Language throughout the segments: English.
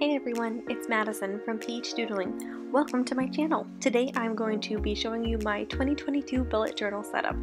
Hey everyone, it's Madison from PH Doodling. Welcome to my channel. Today I'm going to be showing you my 2022 bullet journal setup.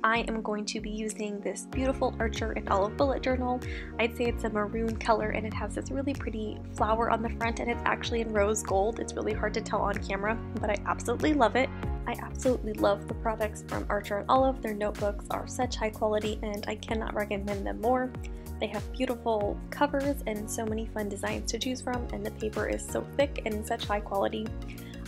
I am going to be using this beautiful Archer and Olive bullet journal. I'd say it's a maroon color and it has this really pretty flower on the front and it's actually in rose gold. It's really hard to tell on camera, but I absolutely love it. I absolutely love the products from Archer and Olive. Their notebooks are such high quality and I cannot recommend them more. They have beautiful covers and so many fun designs to choose from, and the paper is so thick and in such high quality.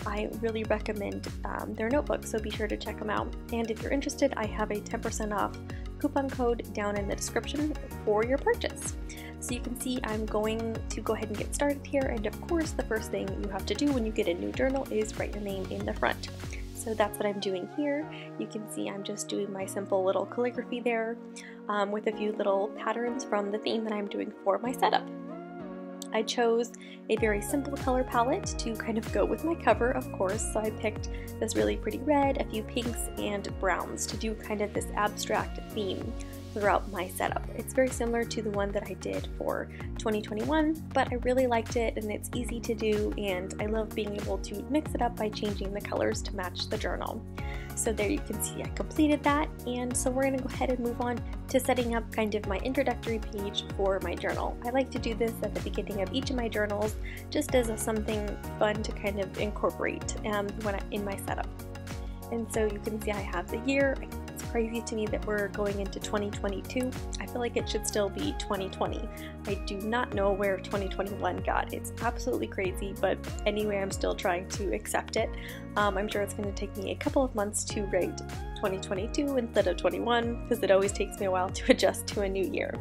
I really recommend their notebooks, so be sure to check them out. And if you're interested, I have a 10% off coupon code down in the description for your purchase. So you can see I'm going to go ahead and get started here, and of course the first thing you have to do when you get a new journal is write your name in the front. So that's what I'm doing here. You can see I'm just doing my simple little calligraphy there with a few little patterns from the theme that I'm doing for my setup. I chose a very simple color palette to kind of go with my cover, of course, so I picked this really pretty red, a few pinks, and browns to do kind of this abstract theme throughout my setup. It's very similar to the one that I did for 2021, but I really liked it and it's easy to do, and I love being able to mix it up by changing the colors to match the journal. So there you can see I completed that, and so we're going to go ahead and move on to setting up kind of my introductory page for my journal. I like to do this at the beginning of each of my journals just as something fun to kind of incorporate in my setup. And so you can see I have the year. It's crazy to me that we're going into 2022. I feel like it should still be 2020. I do not know where 2021 got. It's absolutely crazy, but anyway, I'm still trying to accept it. I'm sure it's going to take me a couple of months to write 2022 instead of 21 because it always takes me a while to adjust to a new year.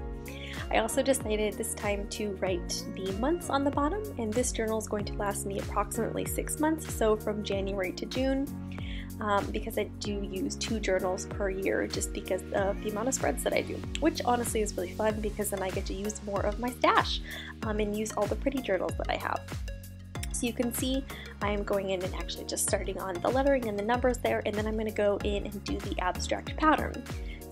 I also decided this time to write the months on the bottom, and this journal is going to last me approximately 6 months, so from January to June. Because I do use 2 journals per year just because of the amount of spreads that I do, which honestly is really fun because then I get to use more of my stash and use all the pretty journals that I have. So you can see I am going in and actually just starting on the lettering and the numbers there, and then I'm going to go in and do the abstract pattern.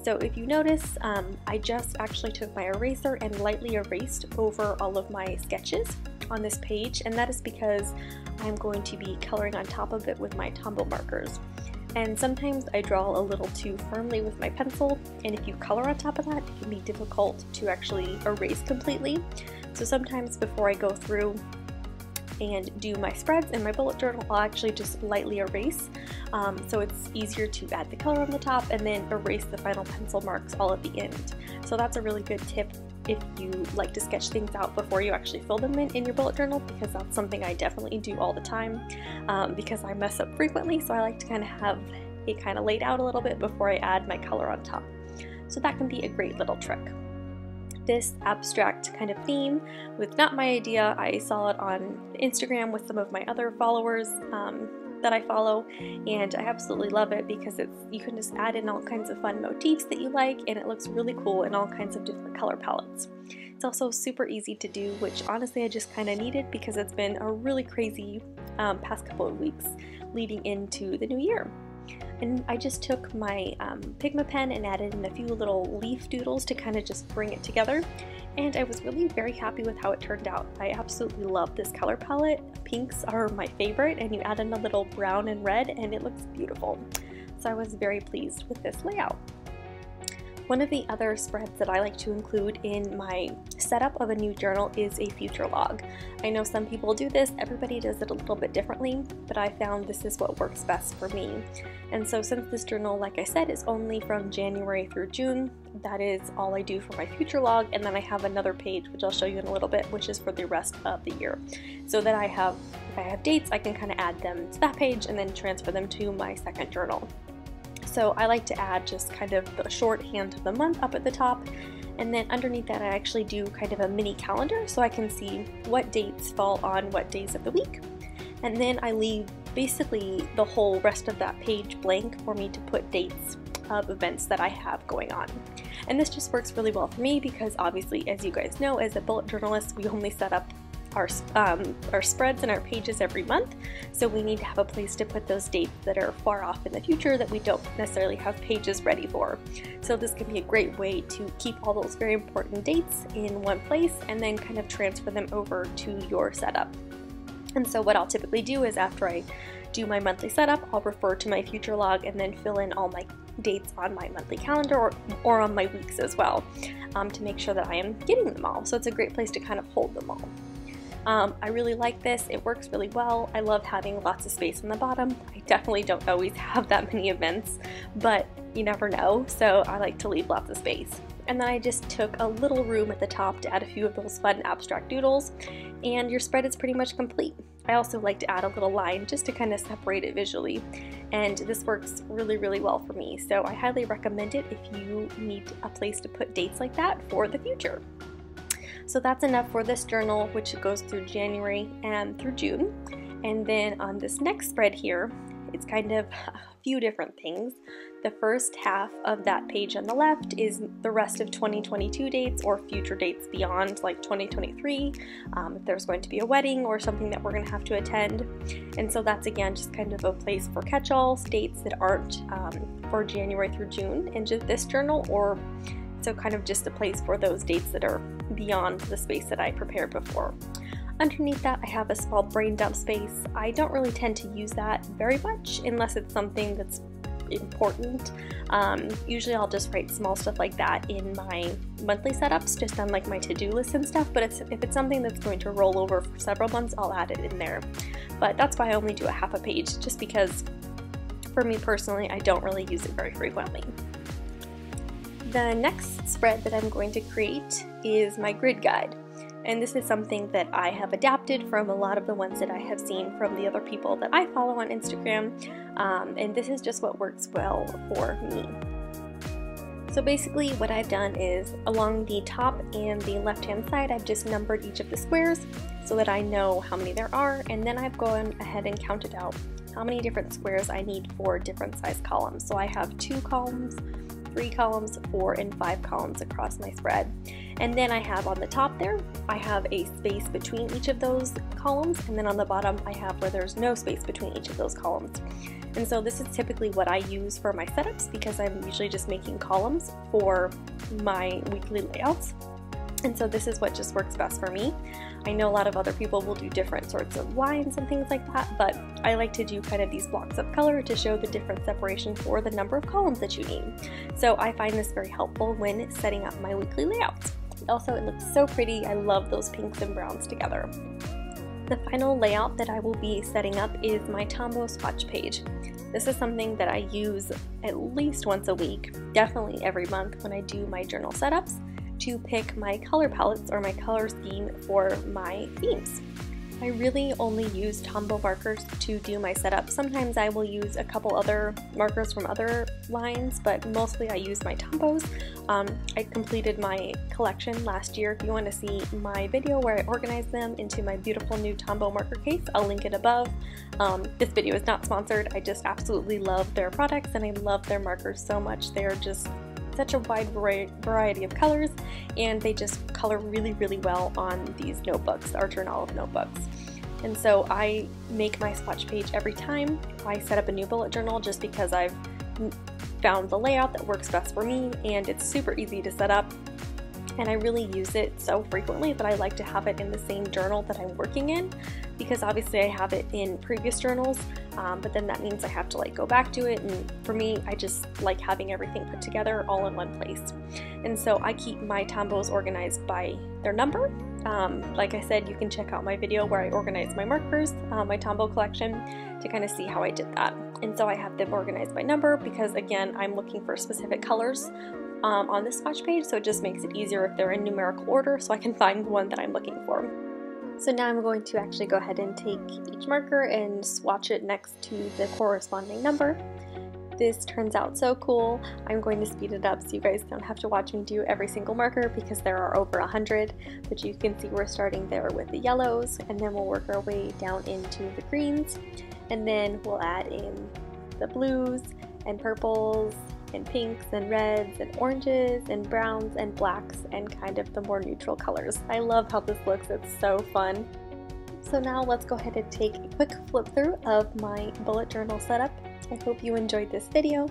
So if you notice, I just actually took my eraser and lightly erased over all of my sketches on this page, and that is because I'm going to be coloring on top of it with my Tombow markers. And sometimes I draw a little too firmly with my pencil, and if you color on top of that, it can be difficult to actually erase completely. So sometimes before I go through and do my spreads in my bullet journal, I'll actually just lightly erase, so it's easier to add the color on the top and then erase the final pencil marks all at the end. So that's a really good tip if you like to sketch things out before you actually fill them in your bullet journal, because that's something I definitely do all the time because I mess up frequently, so I like to kind of have it kind of laid out a little bit before I add my color on top. So that can be a great little trick. This abstract kind of theme was not my idea. I saw it on Instagram with some of my other followers that I follow, and I absolutely love it because you can just add in all kinds of fun motifs that you like, and it looks really cool in all kinds of different color palettes. It's also super easy to do, which honestly I just kind of needed because it's been a really crazy past couple of weeks leading into the new year. And I just took my Pigma pen and added in a few little leaf doodles to kind of just bring it together, and I was really very happy with how it turned out. I absolutely love this color palette. Pinks are my favorite, and you add in a little brown and red and it looks beautiful. So I was very pleased with this layout. One of the other spreads that I like to include in my setup of a new journal is a future log. I know some people do this, everybody does it a little bit differently, but I found this is what works best for me. And so since this journal, like I said, is only from January through June, that is all I do for my future log, and then I have another page, which I'll show you in a little bit, which is for the rest of the year. So that if I have dates, I can kind of add them to that page and then transfer them to my second journal. So I like to add just kind of the shorthand of the month up at the top, and then underneath that I actually do kind of a mini calendar so I can see what dates fall on what days of the week. And then I leave basically the whole rest of that page blank for me to put dates of events that I have going on. And this just works really well for me because obviously, as you guys know, as a bullet journalist, we only set up our spreads and our pages every month, so we need to have a place to put those dates that are far off in the future that we don't necessarily have pages ready for. So this can be a great way to keep all those very important dates in one place and then kind of transfer them over to your setup. And so what I'll typically do is after I do my monthly setup, I'll refer to my future log and then fill in all my dates on my monthly calendar or on my weeks as well, to make sure that I am getting them all. So it's a great place to kind of hold them all. I really like this. It works really well. I love having lots of space on the bottom. I definitely don't always have that many events, but you never know, so I like to leave lots of space. And then I just took a little room at the top to add a few of those fun abstract doodles, and your spread is pretty much complete. I also like to add a little line just to kind of separate it visually, and this works really, really well for me. So I highly recommend it if you need a place to put dates like that for the future. So that's enough for this journal, which goes through January and through June. And then on this next spread here, it's kind of a few different things. The first half of that page on the left is the rest of 2022 dates or future dates beyond, like 2023, if there's going to be a wedding or something that we're going to have to attend. And so that's again just kind of a place for catch-alls, dates that aren't for January through June in just this journal, or so kind of just a place for those dates that are beyond the space that I prepared before. Underneath that, I have a small brain dump space. I don't really tend to use that very much unless it's something that's important. Usually I'll just write small stuff like that in my monthly setups, just on like my to-do list and stuff, but if it's something that's going to roll over for several months, I'll add it in there. But that's why I only do a half a page, just because for me personally, I don't really use it very frequently. The next spread that I'm going to create is my grid guide. And this is something that I have adapted from a lot of the ones that I have seen from the other people that I follow on Instagram, and this is just what works well for me. So basically what I've done is along the top and the left hand side, I've just numbered each of the squares so that I know how many there are, and then I've gone ahead and counted out how many different squares I need for different size columns. So I have 2 columns, 3 columns, 4 and 5 columns across my spread. And then I have on the top there, I have a space between each of those columns, and then on the bottom I have where there's no space between each of those columns. And so this is typically what I use for my setups, because I'm usually just making columns for my weekly layouts. And so this is what just works best for me. I know a lot of other people will do different sorts of lines and things like that, but I like to do kind of these blocks of color to show the different separation for the number of columns that you need. So I find this very helpful when setting up my weekly layouts. Also, it looks so pretty. I love those pinks and browns together. The final layout that I will be setting up is my Tombow swatch page. This is something that I use at least once a week, definitely every month when I do my journal setups, to pick my color palettes or my color scheme for my themes. I really only use Tombow markers to do my setup. Sometimes I will use a couple other markers from other lines, but mostly I use my Tombows. I completed my collection last year. If you want to see my video where I organized them into my beautiful new Tombow marker case, I'll link it above. This video is not sponsored. I just absolutely love their products and I love their markers so much. They're just such a wide variety of colors, and they just color really, really well on these notebooks, our Journal of notebooks. And so I make my swatch page every time I set up a new bullet journal, just because I've found the layout that works best for me, and it's super easy to set up. And I really use it so frequently that I like to have it in the same journal that I'm working in, because obviously I have it in previous journals, but then that means I have to like go back to it, and for me I just like having everything put together all in one place. And so I keep my Tombows organized by their number. Like I said, you can check out my video where I organize my markers, my Tombow collection, to kind of see how I did that. And so I have them organized by number because, again, I'm looking for specific colors on this swatch page, so it just makes it easier if they're in numerical order so I can find the one that I'm looking for. So now I'm going to actually go ahead and take each marker and swatch it next to the corresponding number. This turns out so cool. I'm going to speed it up so you guys don't have to watch me do every single marker because there are over 100, but you can see we're starting there with the yellows, and then we'll work our way down into the greens, and then we'll add in the blues and purples and pinks and reds and oranges and browns and blacks and kind of the more neutral colors. I love how this looks. It's so fun. So now let's go ahead and take a quick flip through of my bullet journal setup. I hope you enjoyed this video.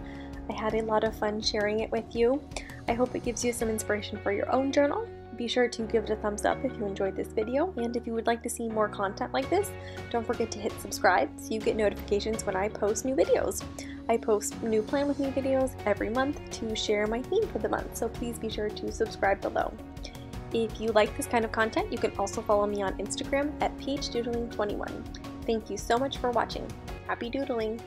I had a lot of fun sharing it with you. I hope it gives you some inspiration for your own journal. Be sure to give it a thumbs up if you enjoyed this video, and if you would like to see more content like this, don't forget to hit subscribe so you get notifications when I post new videos. I post new Plan With Me videos every month to share my theme for the month, so please be sure to subscribe below. If you like this kind of content, you can also follow me on Instagram at pagedoodling21. Thank you so much for watching. Happy doodling!